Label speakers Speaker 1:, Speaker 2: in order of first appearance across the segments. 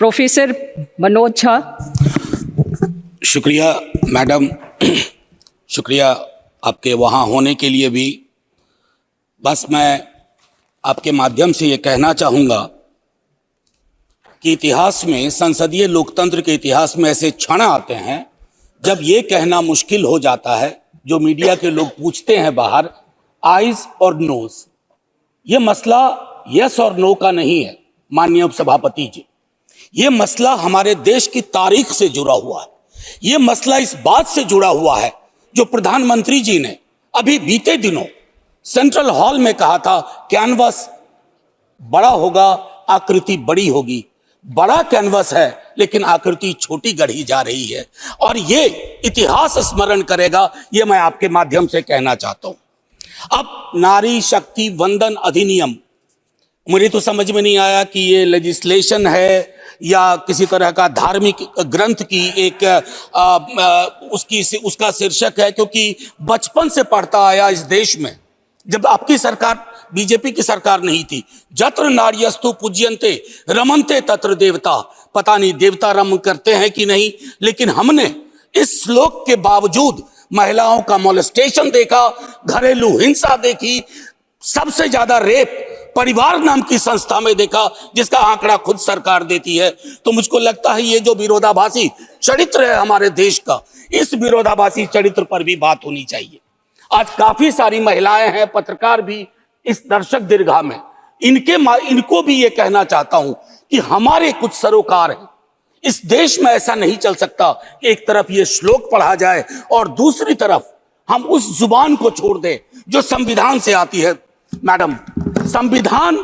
Speaker 1: Professor Manoj Jha.
Speaker 2: शुक्रिया madam, शुक्रिया आपके वहाँ होने के लिए भी। बस मैं आपके माध्यम से ये कहना चाहूँगा कि इतिहास में, संसदीय लोकतंत्र के इतिहास में ऐसे क्षण आते हैं जब ये कहना मुश्किल हो जाता है, जो मीडिया के लोग पूछते हैं बाहर, आइज और नोज। ये मसला यस और नो का नहीं है माननीय उपसभापति जी, ये मसला हमारे देश की तारीख से जुड़ा हुआ है। ये मसला इस बात से जुड़ा हुआ है जो प्रधानमंत्री जी ने अभी बीते दिनों सेंट्रल हॉल में कहा था, कैनवस बड़ा होगा, आकृति बड़ी होगी। बड़ा कैनवस है लेकिन आकृति छोटी गढ़ी जा रही है, और ये इतिहास स्मरण करेगा, ये मैं आपके माध्यम से कहना चाहता हूं। अब नारी शक्ति वंदन अधिनियम, मुझे तो समझ में नहीं आया कि ये लेजिस्लेशन है या किसी तरह का धार्मिक ग्रंथ की एक उसका शीर्षक है, क्योंकि बचपन से पढ़ता आया इस देश में, जब आपकी सरकार बीजेपी की सरकार नहीं थी, जत्र नार्यस्तु पूज्यन्ते रमन्ते तत्र देवता। पता नहीं देवता रम करते हैं कि नहीं, लेकिन हमने इस श्लोक के बावजूद महिलाओं का मोलेस्टेशन देखा, घरेलू हिंसा देखी, सबसे ज्यादा रेप परिवार नाम की संस्था में देखा, जिसका आंकड़ा खुद सरकार देती है। तो मुझको लगता है ये जो विरोधाभासी चरित्र है हमारे देश का, इस विरोधाभासी चरित्र पर भी बात होनी चाहिए। आज काफी सारी महिलाएं हैं, पत्रकार भी इस दर्शक दीर्घा में, इनको भी ये कहना चाहता हूं कि हमारे कुछ सरोकार हैं। इस देश में ऐसा नहीं चल सकता कि एक तरफ ये श्लोक पढ़ा जाए और दूसरी तरफ हम उस जुबान को छोड़ दें जो संविधान से आती है। मैडम, संविधान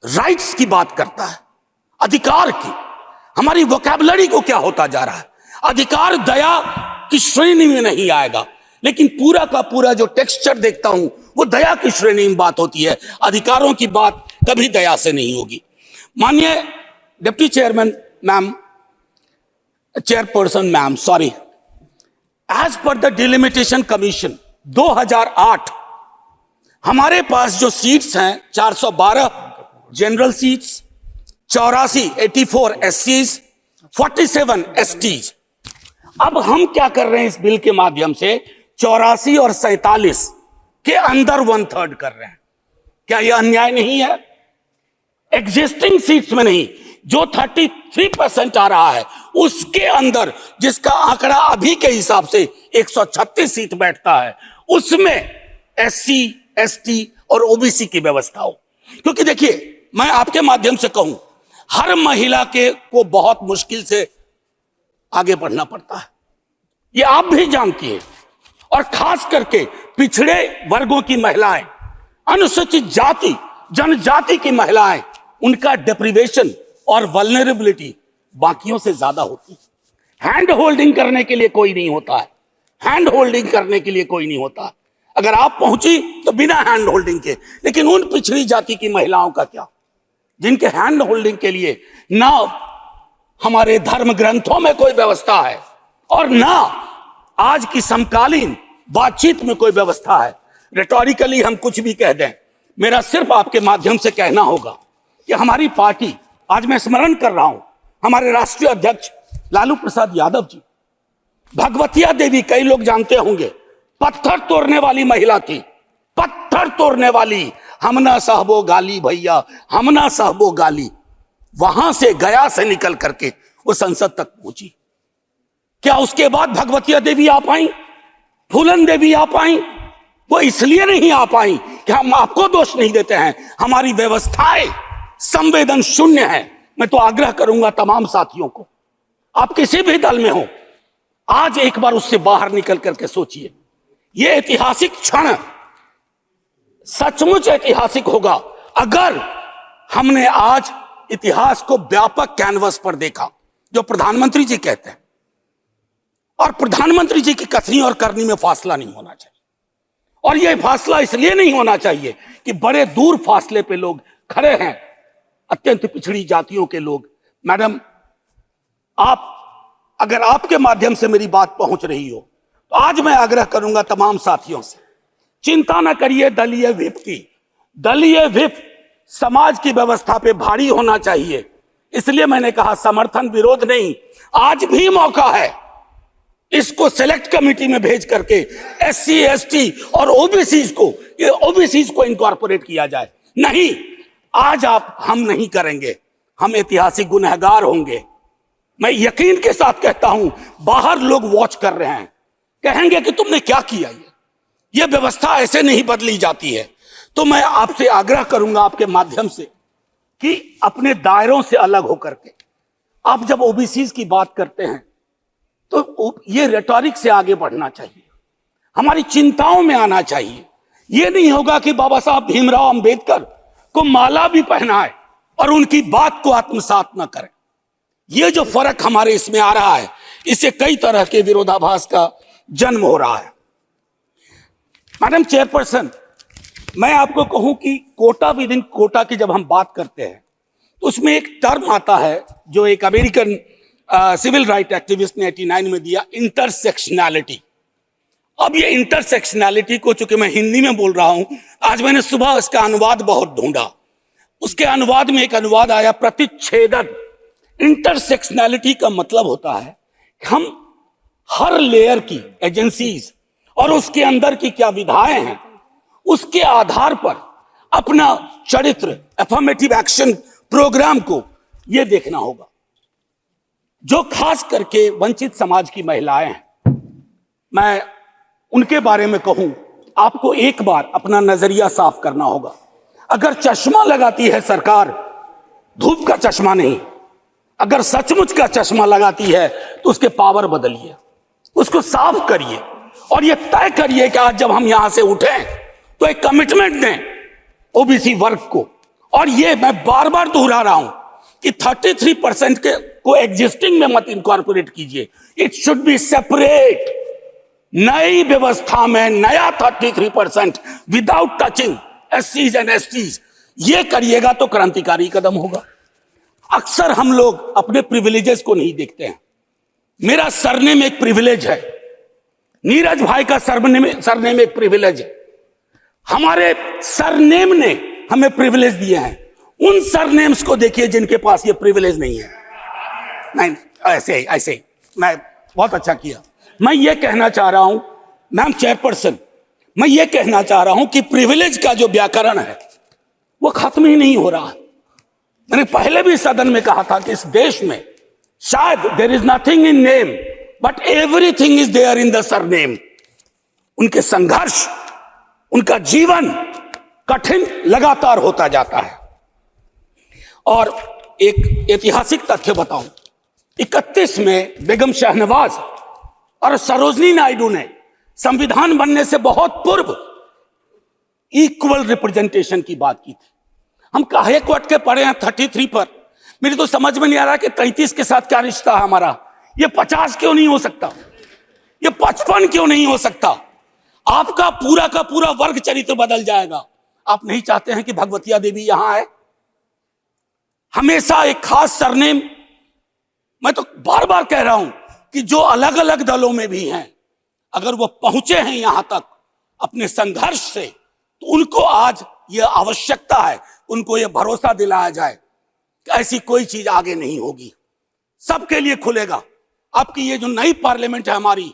Speaker 2: राइट्स की बात करता है, अधिकार की। हमारी वोकैबुलरी को क्या होता जा रहा है? अधिकार दया की श्रेणी में नहीं आएगा, लेकिन पूरा का पूरा जो टेक्सचर देखता हूं वो दया की श्रेणी में बात होती है। अधिकारों की बात कभी दया से नहीं होगी। माननीय deputy chairman ma'am, chairperson ma'am, sorry, as per the delimitation commission 2008 हमारे पास जो सीट्स हैं 412 जनरल सीट्स, 84 एससीज, 47 एसटीज। अब हम क्या कर रहे हैं इस बिल के माध्यम से? 84 और 47 के अंदर 1/3 कर रहे हैं। क्या यह अन्याय नहीं है? एग्जिस्टिंग सीट्स में नहीं, जो 33% आ रहा है उसके अंदर, जिसका आंकड़ा अभी के हिसाब से 136 सीट बैठता है, उसमें एससी, एसटी और ओबीसी की व्यवस्था हो। क्योंकि देखिए, मैं आपके माध्यम से कहूं, हर महिला को बहुत मुश्किल से आगे बढ़ना पड़ता है, ये आप भी जानती हैं। और खास करके पिछड़े वर्गों की महिलाएं, अनुसूचित जाति जनजाति की महिलाएं, उनका डिप्रिवेशन और वल्नरेबिलिटी बाकियों से ज्यादा होती है। हैंड होल्डिंग करने के लिए कोई नहीं होता है, हैंड होल्डिंग करने के लिए कोई नहीं होता है। अगर आप पहुंची तो बिना हैंड होल्डिंग के, लेकिन उन पिछड़ी जाति की महिलाओं का क्या, जिनके हैंड होल्डिंग के लिए ना हमारे धर्म ग्रंथों में कोई व्यवस्था है और ना आज की समकालीन बातचीत में कोई व्यवस्था है। रेटोरिकली हम कुछ भी कह दें, मेरा सिर्फ आपके माध्यम से कहना होगा कि हमारी पार्टी, आज मैं स्मरण कर रहा हूं, हमारे राष्ट्रीय अध्यक्ष लालू प्रसाद यादव जी, भगवतिया देवी, कई लोग जानते होंगे, पत्थर तोड़ने वाली महिला थी, पत्थर तोड़ने वाली। हम ना सहबो गाली भैया, हम ना सहबो गाली। वहां से, गया से निकल करके वो संसद तक पहुंची। क्या उसके बाद भगवतिया देवी आ पाई, फूलन देवी आ पाई? वो इसलिए नहीं आ पाई कि हम आपको दोष नहीं देते हैं, हमारी व्यवस्थाएं संवेदन शून्य है। मैं तो आग्रह करूंगा तमाम साथियों को, आप किसी भी दल में हो, आज एक बार उससे बाहर निकल करके सोचिए। यह ऐतिहासिक क्षण सचमुच ऐतिहासिक होगा अगर हमने आज इतिहास को व्यापक कैनवस पर देखा, जो प्रधानमंत्री जी कहते हैं। और प्रधानमंत्री जी की कथनी और करनी में फासला नहीं होना चाहिए, और यह फासला इसलिए नहीं होना चाहिए कि बड़े दूर फासले पे लोग खड़े हैं, अत्यंत पिछड़ी जातियों के लोग। मैडम, आप, अगर आपके माध्यम से मेरी बात पहुंच रही हो, तो आज मैं आग्रह करूंगा तमाम साथियों से, चिंता न करिए दलीय व्हिप की। दलीय व्हिप समाज की व्यवस्था पे भारी होना चाहिए। इसलिए मैंने कहा समर्थन विरोध नहीं, आज भी मौका है इसको सेलेक्ट कमेटी में भेज करके एससी एसटी और ओबीसी को इनकॉर्पोरेट किया जाए। नहीं, आज हम नहीं करेंगे, हम ऐतिहासिक गुनहगार होंगे। मैं यकीन के साथ कहता हूं, बाहर लोग वॉच कर रहे हैं, कहेंगे कि तुमने क्या किया, ये व्यवस्था ऐसे नहीं बदली जाती है। तो मैं आपसे आग्रह करूंगा आपके माध्यम से कि अपने दायरों से अलग होकर के आप जब ओबीसी की बात करते हैं तो ये रेटोरिक से आगे बढ़ना चाहिए, हमारी चिंताओं में आना चाहिए। ये नहीं होगा कि बाबा साहब भीमराव अंबेडकर को माला भी पहनाए और उनकी बात को आत्मसात न करें। ये जो फर्क हमारे इसमें आ रहा है, इससे कई तरह के विरोधाभास का जन्म हो रहा है। मैडम चेयरपर्सन, मैं आपको कहूं कि कोटा विद इन कोटा की जब हम बात करते हैं तो उसमें एक टर्म आता है जो एक अमेरिकन सिविल राइट एक्टिविस्ट ने 89 में दिया, इंटरसेक्शनैलिटी। अब ये इंटरसेक्शनैलिटी को, चूंकि मैं हिंदी में बोल रहा हूं, आज मैंने सुबह इसका अनुवाद बहुत ढूंढा, उसके अनुवाद में एक अनुवाद आया प्रतिच्छेदन। इंटरसेक्शनैलिटी का मतलब होता है हम हर लेयर की एजेंसीज और उसके अंदर की क्या विधाएं हैं, उसके आधार पर अपना चरित्र, अफर्मेटिव एक्शन प्रोग्राम को यह देखना होगा। जो खास करके वंचित समाज की महिलाएं हैं, मैं उनके बारे में कहूं, आपको एक बार अपना नजरिया साफ करना होगा। अगर चश्मा लगाती है सरकार, धूप का चश्मा नहीं, अगर सचमुच का चश्मा लगाती है तो उसके पावर बदलिए, उसको साफ करिए और यह तय करिए कि आज जब हम यहां से उठें तो एक कमिटमेंट दें ओबीसी वर्ग को। और ये मैं बार बार दोहरा रहा हूं कि 33% के को एग्जिस्टिंग में मत इनकॉर्पोरेट कीजिए, इट शुड बी सेपरेट। नई व्यवस्था में नया 33% विदाउट टचिंग एससीज एंड एसटीज, ये करिएगा तो क्रांतिकारी कदम होगा। अक्सर हम लोग अपने प्रिविलेजेस को नहीं देखते हैं। मेरा सरनेम एक प्रिविलेज है, नीरज भाई का सरनेम एक प्रिविलेज है। हमारे सरनेम ने हमें प्रिविलेज दिए हैं। उन सरनेम्स को देखिए जिनके पास ये प्रिविलेज नहीं है। नहीं, ऐसे ही मैं बहुत अच्छा किया। मैं ये कहना चाह रहा हूं मैम चेयरपर्सन, मैं ये कहना चाह रहा हूं कि प्रिविलेज का जो व्याकरण है वो खत्म ही नहीं हो रहा। मैंने पहले भी सदन में कहा था कि इस देश में शायद there is nothing in name but everything is there in the surname. उनके संघर्ष, उनका जीवन कठिन लगातार होता जाता है। और एक ऐतिहासिक तथ्य बताऊं, 31 में बेगम शहनवाज और सरोजनी नायडू ने संविधान बनने से बहुत पूर्व इक्वल रिप्रेजेंटेशन की बात की थी। हम काहे को अटके पड़े हैं 33 पर? मेरी तो समझ में नहीं आ रहा कि 33 के साथ क्या रिश्ता है हमारा। ये 50 क्यों नहीं हो सकता? ये 55 क्यों नहीं हो सकता? आपका पूरा का पूरा वर्ग चरित्र बदल जाएगा। आप नहीं चाहते हैं कि भगवतिया देवी यहां आए? हमेशा एक खास सरनेम, मैं तो बार बार कह रहा हूं कि जो अलग अलग दलों में भी हैं, अगर वो पहुंचे हैं यहां तक अपने संघर्ष से, तो उनको आज यह आवश्यकता है, उनको यह भरोसा दिलाया जाए कि ऐसी कोई चीज आगे नहीं होगी, सबके लिए खुलेगा। आपकी ये जो नई पार्लियामेंट है हमारी,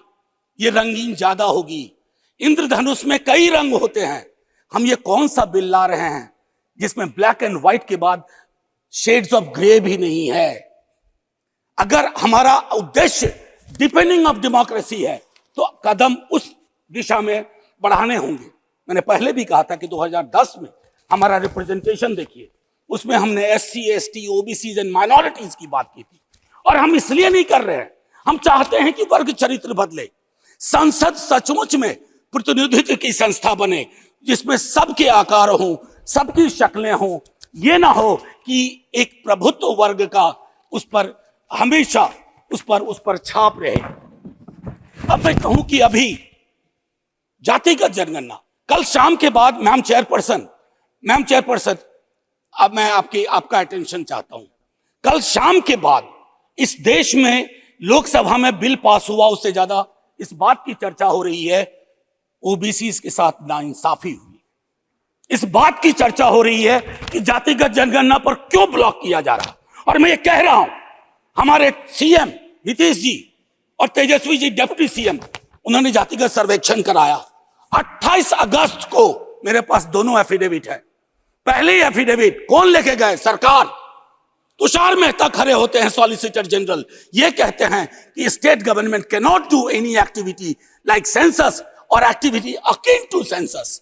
Speaker 2: ये रंगीन ज्यादा होगी। इंद्रधनुष में कई रंग होते हैं। हम ये कौन सा बिल ला रहे हैं जिसमें ब्लैक एंड व्हाइट के बाद शेड्स ऑफ ग्रे भी नहीं है? अगर हमारा उद्देश्य डिपेंडिंग ऑफ डेमोक्रेसी है तो कदम उस दिशा में बढ़ाने होंगे। मैंने पहले भी कहा था कि 2010 में हमारा रिप्रेजेंटेशन देखिए, उसमें हमने SC, ST, OBC and minorities की बात की थी। और हम इसलिए नहीं कर रहे हैं, हम चाहते हैं कि वर्ग चरित्र बदले, संसद सचमुच में प्रतिनिधित्व की संस्था बने जिसमें सबके आकार हों, सबकी शक्लें हों। ये ना हो कि एक प्रभुत्व वर्ग का उस पर हमेशा उस पर छाप रहे। अब मैं कहूं कि अभी जातिगत जनगणना कल शाम के बाद, मैम चेयरपर्सन, अब मैं आपका अटेंशन चाहता हूं। कल शाम के बाद इस देश में लोकसभा में बिल पास हुआ, उससे ज्यादा इस बात की चर्चा हो रही है ओबीसी के साथ नाइंसाफी हुई। इस बात की चर्चा हो रही है कि जातिगत जनगणना पर क्यों ब्लॉक किया जा रहा। और मैं ये कह रहा हूं, हमारे सीएम नीतीश जी और तेजस्वी जी डिप्टी सीएम, उन्होंने जातिगत सर्वेक्षण कराया। 28 अगस्त को मेरे पास दोनों एफिडेविट है। पहली एफिडेविट कौन लेके गए? सरकार। तुषार मेहता खड़े होते हैं, सॉलिसिटर जनरल, ये कहते हैं कि state government can not do any activity like census और एक्टिविटी अकिन टू सेंसस।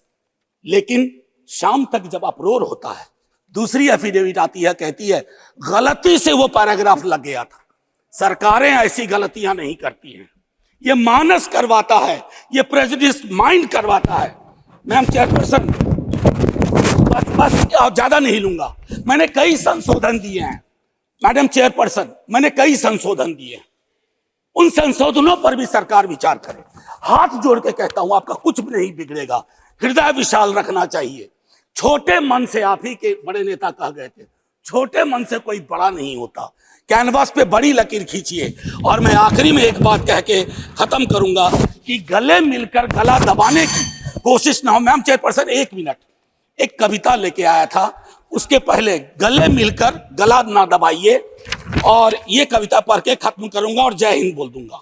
Speaker 2: लेकिन शाम तक जब अप्रोर होता है, दूसरी एफिडेविट आती है, कहती है गलती से वो पैराग्राफ लग गया था। सरकारें ऐसी गलतियां नहीं करती हैं, ये मानस करवाता है, ये प्रेजुडिस माइंड करवाता है। मैम चेयरपर्सन, बस ज्यादा नहीं लूंगा। मैंने कई संशोधन दिए हैं मैडम चेयरपर्सन, मैंने कई संशोधन दिए हैं। उन संशोधनों पर भी सरकार विचार करे। हाथ जोड़ के कहता हूं, आपका कुछ भी नहीं बिगड़ेगा। हृदय विशाल रखना चाहिए। छोटे मन से, आप ही के बड़े नेता कह गए थे, छोटे मन से कोई बड़ा नहीं होता। कैनवास पे बड़ी लकीर खींचिए। और मैं आखिरी में एक बात कह के खत्म करूंगा कि गले मिलकर गला दबाने की कोशिश ना हो। मैम चेयरपर्सन, 1 मिनट, एक कविता लेके आया था, उसके पहले गले मिलकर गला ना दबाइए, और ये कविता पढ़ के खत्म करूंगा और जय हिंद बोल दूंगा।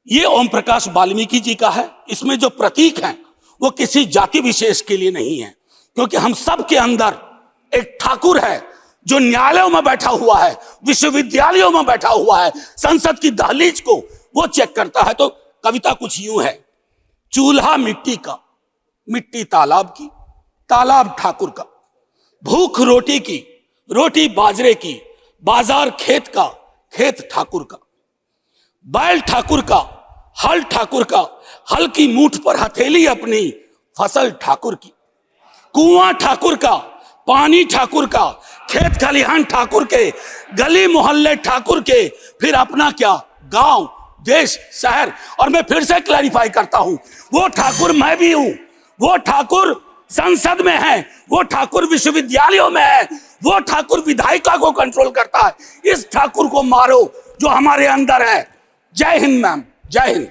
Speaker 2: ये ओम प्रकाश वाल्मीकि जी का है। इसमें जो प्रतीक हैं वो किसी जाति विशेष के लिए नहीं है, क्योंकि हम सब के अंदर एक ठाकुर है जो न्यायालयों में बैठा हुआ है, विश्वविद्यालयों में बैठा हुआ है, संसद की दहलीज को वो चेक करता है। तो कविता कुछ यूं है। चूल्हा मिट्टी का, मिट्टी तालाब की, तालाब ठाकुर का, भूख रोटी की, रोटी बाजरे की, बाजार खेत का, खेत ठाकुर का, बैल ठाकुर का, हल ठाकुर का, हल की मूठ पर हथेली अपनी, फसल ठाकुर की, कुआं ठाकुर का, पानी ठाकुर का, खेत खलिहान ठाकुर के, गली मोहल्ले ठाकुर के, फिर अपना क्या, गांव, देश, शहर। और मैं फिर से क्लैरिफाई करता हूं, वो ठाकुर मैं भी हूं, वो ठाकुर संसद में है, वो ठाकुर विश्वविद्यालयों में है, वो ठाकुर विधायिका को कंट्रोल करता है। इस ठाकुर को मारो जो हमारे अंदर है। जय हिंद मैम, जय हिंद।